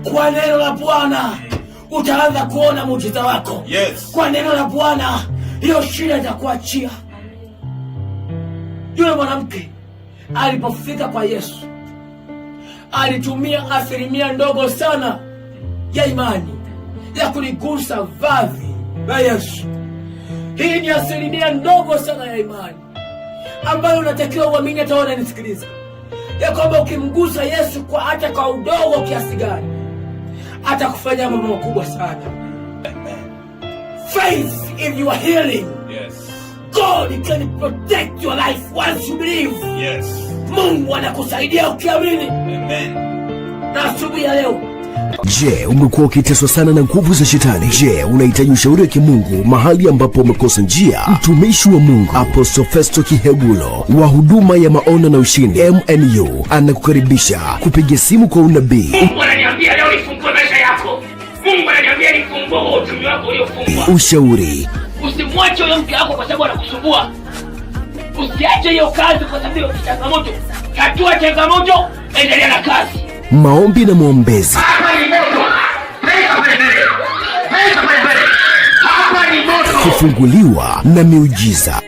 Kwa neno la Bwana utaanza kuona muujiza wako. Yes. Kwa neno la Bwana hiyo shida itakuachia. Yule mwanamke alipofika kwa Yesu alitumia asilimia ndogo sana ya imani ya kuligusa vazi la Yesu. Hii ni asilimia ndogo sana ya imani ambayo unatakiwa uamini. Hata wewe unanisikiliza, ya kwamba ukimgusa Yesu kwa hata kwa udogo kiasi gani atakufanya mambo makubwa sana. Faith in your healing. Yes. God can protect your life once you believe. Yes. Mungu anakusaidia ukiamini. Amen. Na asubuhi ya leo, je, umekuwa ukiteswa sana na nguvu za shetani? Je, unahitaji ushauri wa kimungu mahali ambapo umekosa njia? Mtumishi wa Mungu Apostle Festo Kihegulo wa huduma ya maono na ushindi MNU anakukaribisha kupiga simu kwa unabii. Mungu ananiambia leo nifungue maisha yako. Mungu ananiambia nifungue uchumi wako uliofungwa. Ushauri. Usimwache huyo mke wako kwa sababu anakusumbua. Usiache hiyo kazi kwa sababu ya changamoto. Tatua changamoto, endelea na kazi. Maombi na maombezi. Kufunguliwa na miujiza.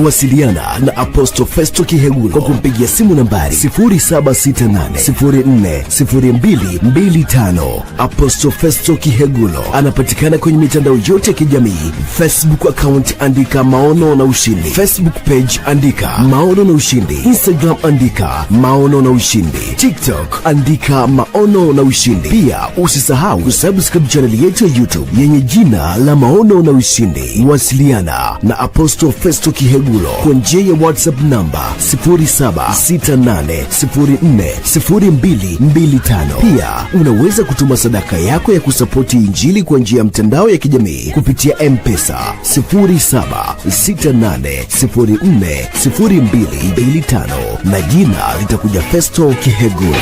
Wasiliana na Apostle Festo Kihegulo kwa kumpigia simu nambari 0768040225. Apostle Festo Kihegulo anapatikana kwenye mitandao yote ya kijamii. Facebook account andika Maono na Ushindi, Facebook page andika Maono na Ushindi, Instagram andika Maono na Ushindi, TikTok andika Maono na Ushindi. Pia usisahau kusubscribe channel yetu ya YouTube yenye jina la Maono na Ushindi. Wasiliana na Apostle Festo Kihegulo kwa njia ya WhatsApp namba 0768040225. Pia unaweza kutuma sadaka yako ya kusapoti Injili kwa njia ya mtandao ya kijamii kupitia M-Pesa 0768040225 na jina litakuja Festo Kihegulo.